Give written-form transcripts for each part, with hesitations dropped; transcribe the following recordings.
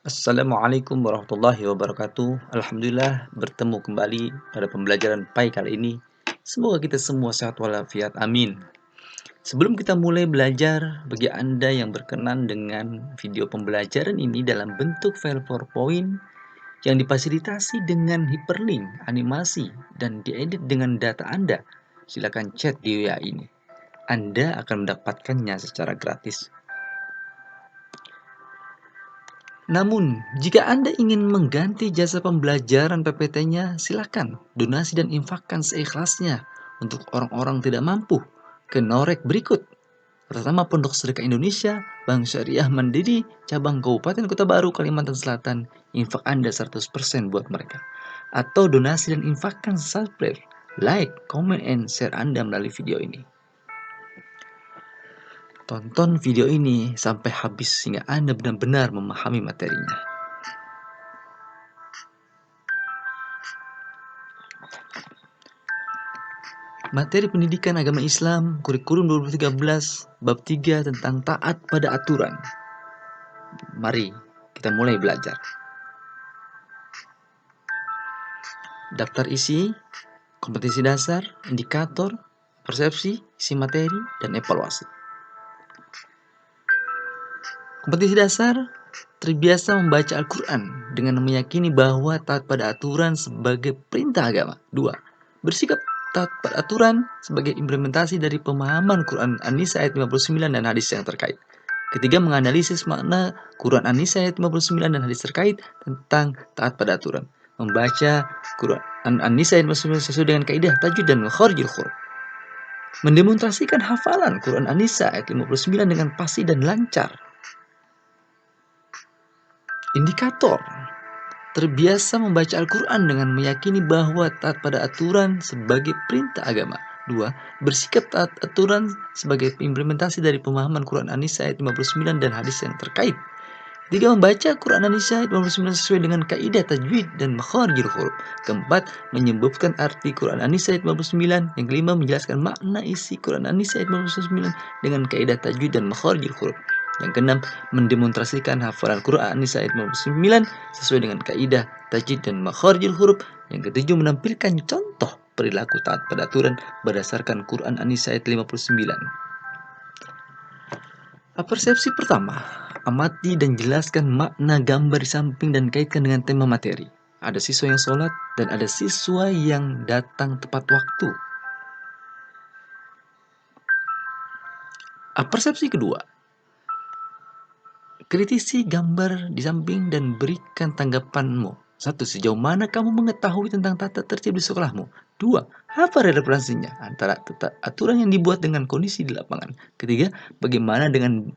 Assalamualaikum warahmatullahi wabarakatuh. Alhamdulillah bertemu kembali pada pembelajaran PAI kali ini. Semoga kita semua sehat walafiat. Amin. Sebelum kita mulai belajar, bagi Anda yang berkenan dengan video pembelajaran ini dalam bentuk file PowerPoint yang difasilitasi dengan hyperlink, animasi, dan diedit dengan data Anda, silakan chat di WA ini. Anda akan mendapatkannya secara gratis. Namun, jika Anda ingin mengganti jasa pembelajaran PPT-nya, silakan donasi dan infakkan seikhlasnya untuk orang-orang tidak mampu ke Norek berikut. Pertama, Pondok Sedekah Indonesia, Bank Syariah Mandiri, Cabang Kabupaten Kota Baru, Kalimantan Selatan. Infak Anda 100% buat mereka. Atau donasi dan infakkan subscribe, like, comment, and share Anda melalui video ini. Tonton video ini sampai habis sehingga Anda benar-benar memahami materinya. Materi Pendidikan Agama Islam, Kurikulum 2013, Bab 3 tentang taat pada aturan. Mari kita mulai belajar. Daftar isi, kompetensi dasar, indikator, persepsi, isi materi, dan evaluasi. Kompetensi dasar, terbiasa membaca Al-Quran dengan meyakini bahwa taat pada aturan sebagai perintah agama. 2. Bersikap taat pada aturan sebagai implementasi dari pemahaman Quran An-Nisa ayat 59 dan hadis yang terkait. Ketiga, menganalisis makna Quran An-Nisa ayat 59 dan hadis terkait tentang taat pada aturan. Membaca Quran An-Nisa ayat 59 sesuai dengan kaidah tajwid dan makharijul huruf. Mendemonstrasikan hafalan Quran An-Nisa ayat 59 dengan fasih dan lancar. Indikator, terbiasa membaca Al-Quran dengan meyakini bahwa taat pada aturan sebagai perintah agama. 2. Bersikap taat aturan sebagai implementasi dari pemahaman Quran An-Nisa ayat 59 dan hadis yang terkait. 3. Membaca Quran An-Nisa ayat 59 sesuai dengan kaidah tajwid dan makharijul huruf. 4. Menyebutkan arti Quran An-Nisa ayat 59. Yang kelima, menjelaskan makna isi Quran An-Nisa ayat 59 dengan kaidah tajwid dan makharijul huruf. Yang keenam, mendemonstrasikan hafalan Quran An-Nisa ayat 59 sesuai dengan kaidah tajwid dan makharijul huruf. Yang ketujuh, menampilkan contoh perilaku taat pada aturan berdasarkan Quran An-Nisa ayat 59. Persepsi pertama, amati dan jelaskan makna gambar di samping dan kaitkan dengan tema materi. Ada siswa yang sholat dan ada siswa yang datang tepat waktu. Persepsi kedua, kritisi gambar di samping dan berikan tanggapanmu. 1. Sejauh mana kamu mengetahui tentang tata tertib di sekolahmu? 2. Apa relevansinya antara aturan yang dibuat dengan kondisi di lapangan? Ketiga, bagaimana dengan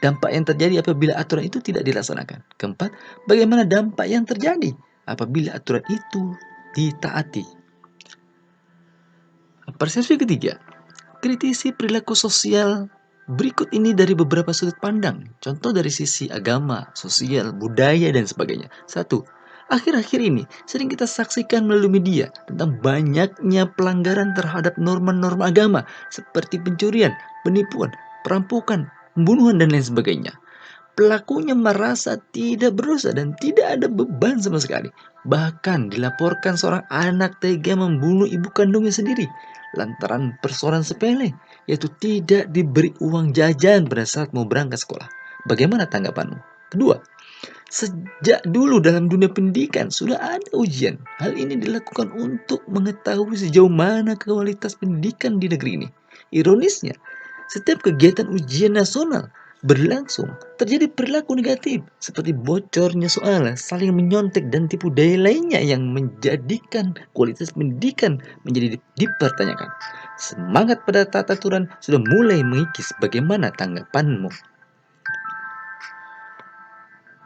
dampak yang terjadi apabila aturan itu tidak dilaksanakan? Keempat, bagaimana dampak yang terjadi apabila aturan itu ditaati? Persepsi ketiga, kritisi perilaku sosial berikut ini dari beberapa sudut pandang. Contoh dari sisi agama, sosial, budaya, dan sebagainya. 1. Akhir-akhir ini sering kita saksikan melalui media tentang banyaknya pelanggaran terhadap norma-norma agama seperti pencurian, penipuan, perampokan, pembunuhan, dan lain sebagainya. Pelakunya merasa tidak berdosa dan tidak ada beban sama sekali. Bahkan dilaporkan seorang anak tega membunuh ibu kandungnya sendiri lantaran persoalan sepele, yaitu tidak diberi uang jajan pada saat mau berangkat sekolah. Bagaimana tanggapanmu? Kedua, sejak dulu dalam dunia pendidikan sudah ada ujian. Hal ini dilakukan untuk mengetahui sejauh mana kualitas pendidikan di negeri ini. Ironisnya, setiap kegiatan ujian nasional berlangsung, terjadi perilaku negatif seperti bocornya soal, saling menyontek, dan tipu daya lainnya yang menjadikan kualitas pendidikan menjadi dipertanyakan. Semangat pada tata aturan sudah mulai mengikis. Bagaimana tanggapanmu?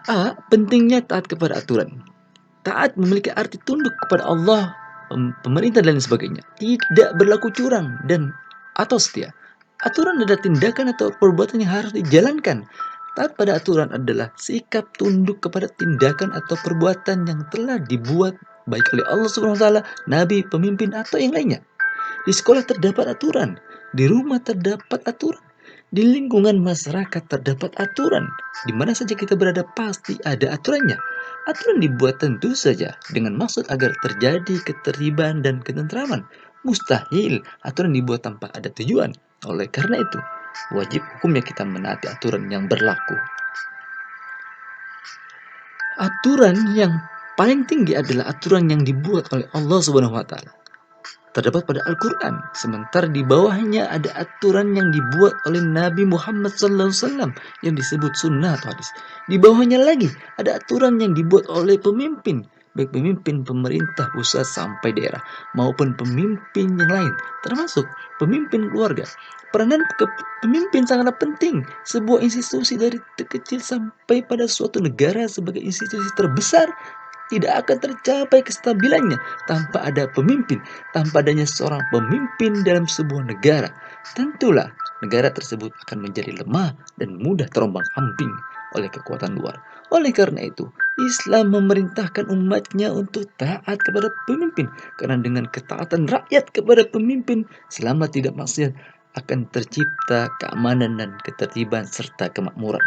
A. Pentingnya taat kepada aturan. Taat memiliki arti tunduk kepada Allah, pemerintah, dan sebagainya. Tidak berlaku curang dan atau setia. Aturan adalah tindakan atau perbuatan yang harus dijalankan. Taat pada aturan adalah sikap tunduk kepada tindakan atau perbuatan yang telah dibuat baik oleh Allah SWT, Nabi, pemimpin, atau yang lainnya. Di sekolah terdapat aturan, di rumah terdapat aturan, Di lingkungan masyarakat terdapat aturan. Di mana saja kita berada pasti ada aturannya. Aturan dibuat tentu saja dengan maksud agar terjadi ketertiban dan ketentraman. Mustahil aturan dibuat tanpa ada tujuan. Oleh karena itu, wajib hukumnya kita menaati aturan yang berlaku. Aturan yang paling tinggi adalah aturan yang dibuat oleh Allah Subhanahu wa taala. Terdapat pada Al-Quran. Sementara di bawahnya ada aturan yang dibuat oleh Nabi Muhammad SAW yang disebut sunnah atau hadis. Di bawahnya lagi ada aturan yang dibuat oleh pemimpin, baik pemimpin pemerintah pusat sampai daerah maupun pemimpin yang lain, termasuk pemimpin keluarga. Peranan pemimpin sangatlah penting. Sebuah institusi dari kecil sampai pada suatu negara sebagai institusi terbesar tidak akan tercapai kestabilannya tanpa ada pemimpin, tanpa adanya seorang pemimpin dalam sebuah negara. Tentulah negara tersebut akan menjadi lemah dan mudah terombang-ambing oleh kekuatan luar. Oleh karena itu, Islam memerintahkan umatnya untuk taat kepada pemimpin, karena dengan ketaatan rakyat kepada pemimpin selama tidak maksiat akan tercipta keamanan dan ketertiban serta kemakmuran.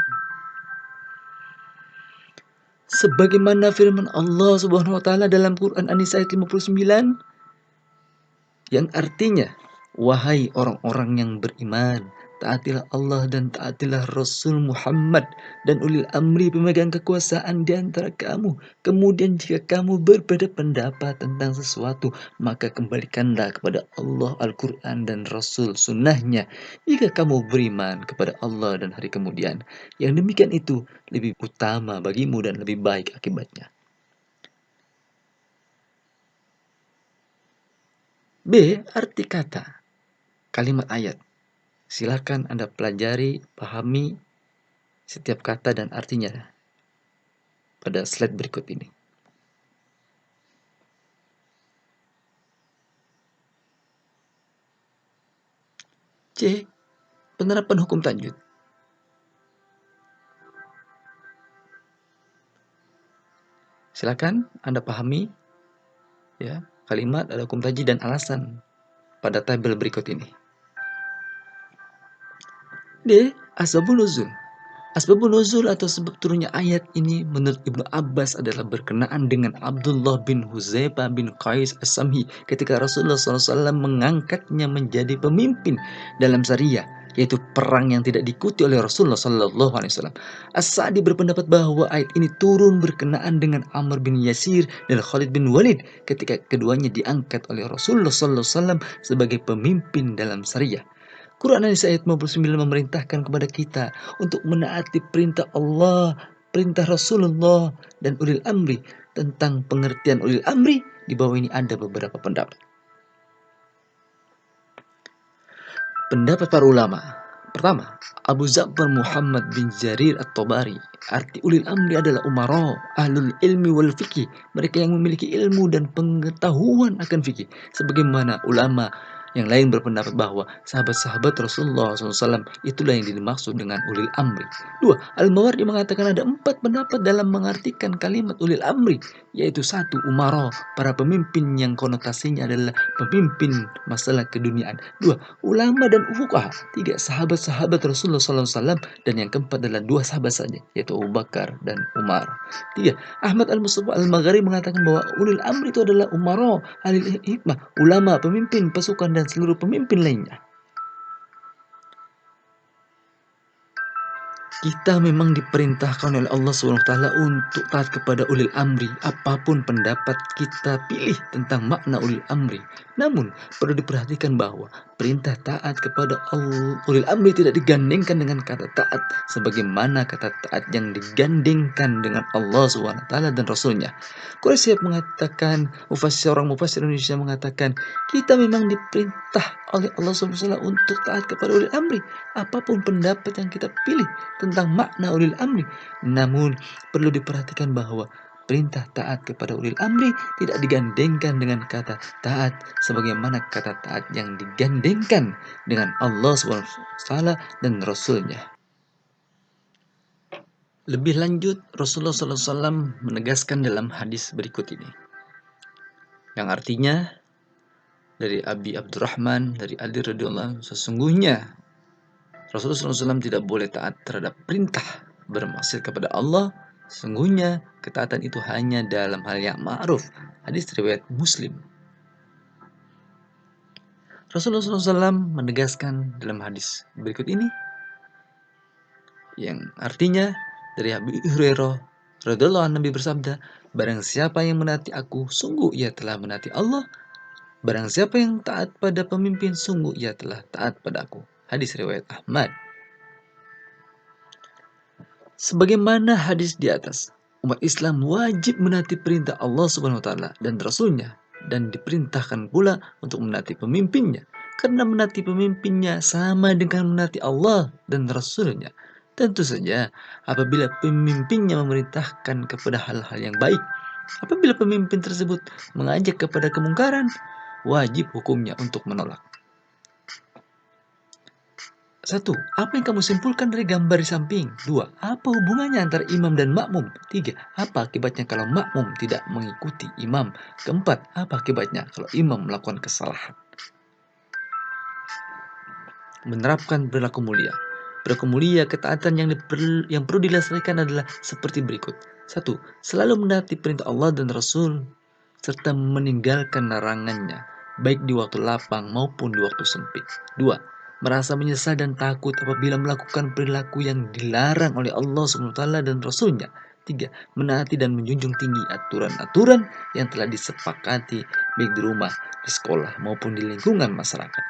Sebagaimana firman Allah Subhanahu wa taala dalam Quran An-Nisa ayat 59 yang artinya, wahai orang-orang yang beriman, taatilah Allah dan taatilah Rasul Muhammad dan ulil amri pemegang kekuasaan di antara kamu. Kemudian jika kamu berbeda pendapat tentang sesuatu, maka kembalikanlah kepada Allah Al-Quran dan Rasul sunnahnya. Jika kamu beriman kepada Allah dan hari kemudian, yang demikian itu lebih utama bagimu dan lebih baik akibatnya. B. Arti kata kalimat ayat. Silakan Anda pelajari, pahami setiap kata dan artinya pada slide berikut ini. C. Penerapan hukum tajwid. Silakan Anda pahami ya, kalimat, ada hukum tajwid dan alasan pada tabel berikut ini. D. Asbabun nuzul. Asbabun nuzul atau sebab turunnya ayat ini menurut Ibnu Abbas adalah berkenaan dengan Abdullah bin Huzaifah bin Qais As-Samhi ketika Rasulullah SAW mengangkatnya menjadi pemimpin dalam syariah, yaitu perang yang tidak diikuti oleh Rasulullah SAW. As-Sa'di berpendapat bahwa ayat ini turun berkenaan dengan Amr bin Yasir dan Khalid bin Walid ketika keduanya diangkat oleh Rasulullah SAW sebagai pemimpin dalam syariah. Quran An-Nisa ayat 59 memerintahkan kepada kita untuk menaati perintah Allah, perintah Rasulullah, dan ulil amri. Tentang pengertian ulil amri, di bawah ini ada beberapa pendapat. Pendapat para ulama. Pertama, Abu Ja'far Muhammad bin Jarir At-Tabari. Arti ulil amri adalah umara, ahlul ilmi wal fikih. Mereka yang memiliki ilmu dan pengetahuan akan fikih. Sebagaimana ulama yang lain berpendapat bahwa sahabat-sahabat Rasulullah SAW itulah yang dimaksud dengan ulil amri. Dua, Al-Mawardi mengatakan ada 4 pendapat dalam mengartikan kalimat ulil amri, yaitu 1. Umara, para pemimpin yang konotasinya adalah pemimpin masalah keduniaan. 2. Ulama dan fuqaha. 3. Sahabat-sahabat Rasulullah SAW, dan yang keempat adalah 2 sahabat saja, yaitu Abu Bakar dan Umar. 3. Ahmad Al-Mustafa Al-Maghari mengatakan bahwa ulil amri itu adalah umara, ahli hikmah, ulama, pemimpin pasukan dan seluruh pemimpin lainnya. Kita memang diperintahkan oleh Allah SWT untuk taat kepada ulil amri, apapun pendapat kita pilih tentang makna ulil amri. Namun, perlu diperhatikan bahwa perintah taat kepada ulil amri tidak digandengkan dengan kata taat, sebagaimana kata taat yang digandengkan dengan Allah SWT dan Rasulnya. Quraisy mengatakan, orang mufassir Indonesia mengatakan, kita memang diperintah oleh Allah SWT untuk taat kepada ulil amri, apapun pendapat yang kita pilih tentang makna ulil amri. Namun perlu diperhatikan bahwa perintah taat kepada ulil amri tidak digandengkan dengan kata taat sebagaimana kata taat yang digandengkan dengan Allah SWT dan Rasulnya. Lebih lanjut, Rasulullah SAW menegaskan dalam hadis berikut ini, yang artinya dari Abi Abdurrahman dari Ali radhiyallahu anhu, sesungguhnya Rasulullah SAW tidak boleh taat terhadap perintah bermaksud kepada Allah. Sesungguhnya ketaatan itu hanya dalam hal yang ma'ruf. Hadis riwayat Muslim. Rasulullah SAW menegaskan dalam hadis berikut ini, yang artinya dari Abu Hurairah radhiyallahu anhu, Nabi bersabda, barang siapa yang menaati aku, sungguh ia telah menaati Allah. Barang siapa yang taat pada pemimpin, sungguh ia telah taat pada aku. Hadis riwayat Ahmad. Sebagaimana hadis di atas, umat Islam wajib menaati perintah Allah Subhanahu wa taala dan Rasulnya, dan diperintahkan pula untuk menaati pemimpinnya, karena menaati pemimpinnya sama dengan menaati Allah dan Rasulnya. Tentu saja apabila pemimpinnya memerintahkan kepada hal-hal yang baik, apabila pemimpin tersebut mengajak kepada kemungkaran, wajib hukumnya untuk menolak. 1. Apa yang kamu simpulkan dari gambar di samping? 2. Apa hubungannya antara imam dan makmum? 3. Apa akibatnya kalau makmum tidak mengikuti imam? Keempat, apa akibatnya kalau imam melakukan kesalahan? Menerapkan perilaku mulia. Perilaku mulia, ketaatan yang perlu dilestarikan adalah seperti berikut. 1. Selalu menaati perintah Allah dan Rasul, serta meninggalkan larangannya, baik di waktu lapang maupun di waktu sempit. 2. Merasa menyesal dan takut apabila melakukan perilaku yang dilarang oleh Allah SWT dan Rasulnya. 3. Menaati dan menjunjung tinggi aturan-aturan yang telah disepakati baik di rumah, di sekolah, maupun di lingkungan masyarakat.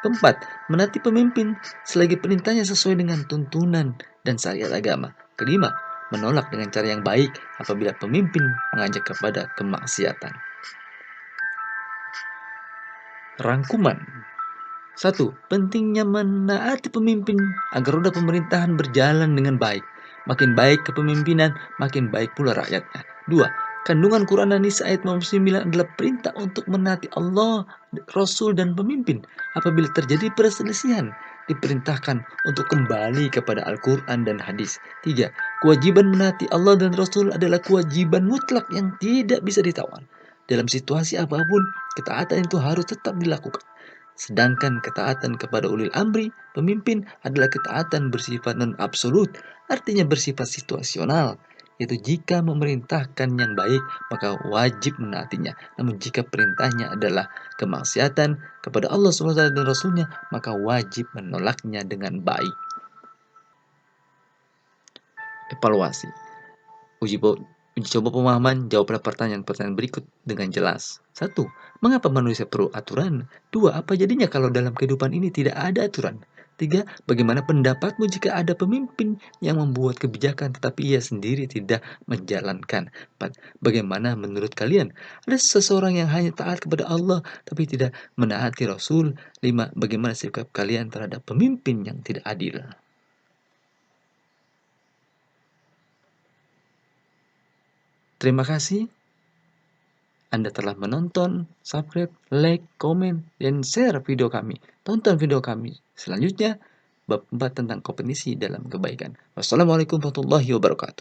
4. Menaati pemimpin selagi perintahnya sesuai dengan tuntunan dan syariat agama. 5. Menolak dengan cara yang baik apabila pemimpin mengajak kepada kemaksiatan. Rangkuman. 1. Pentingnya menaati pemimpin agar roda pemerintahan berjalan dengan baik. Makin baik kepemimpinan, makin baik pula rakyatnya. 2. Kandungan Quran An-Nisa ayat 59 adalah perintah untuk menaati Allah, Rasul, dan pemimpin. Apabila terjadi perselisihan, diperintahkan untuk kembali kepada Al-Quran dan hadis. 3. Kewajiban menaati Allah dan Rasul adalah kewajiban mutlak yang tidak bisa ditawar. Dalam situasi apapun, ketaatan itu harus tetap dilakukan. Sedangkan ketaatan kepada ulil amri, pemimpin, adalah ketaatan bersifat non-absolut, artinya bersifat situasional. Yaitu jika memerintahkan yang baik, maka wajib menaatinya. Namun jika perintahnya adalah kemaksiatan kepada Allah SWT dan Rasulnya, maka wajib menolaknya dengan baik. Evaluasi. Uji coba pemahaman, jawablah pertanyaan-pertanyaan berikut dengan jelas. 1. Mengapa manusia perlu aturan? 2. Apa jadinya kalau dalam kehidupan ini tidak ada aturan? 3. Bagaimana pendapatmu jika ada pemimpin yang membuat kebijakan tetapi ia sendiri tidak menjalankan? 4. Bagaimana menurut kalian? Ada seseorang yang hanya taat kepada Allah tapi tidak menaati Rasul? 5. Bagaimana sikap kalian terhadap pemimpin yang tidak adil? Terima kasih Anda telah menonton, subscribe, like, komen, dan share video kami. Tonton video kami selanjutnya, bab 4 tentang kompetisi dalam kebaikan. Wassalamualaikum warahmatullahi wabarakatuh.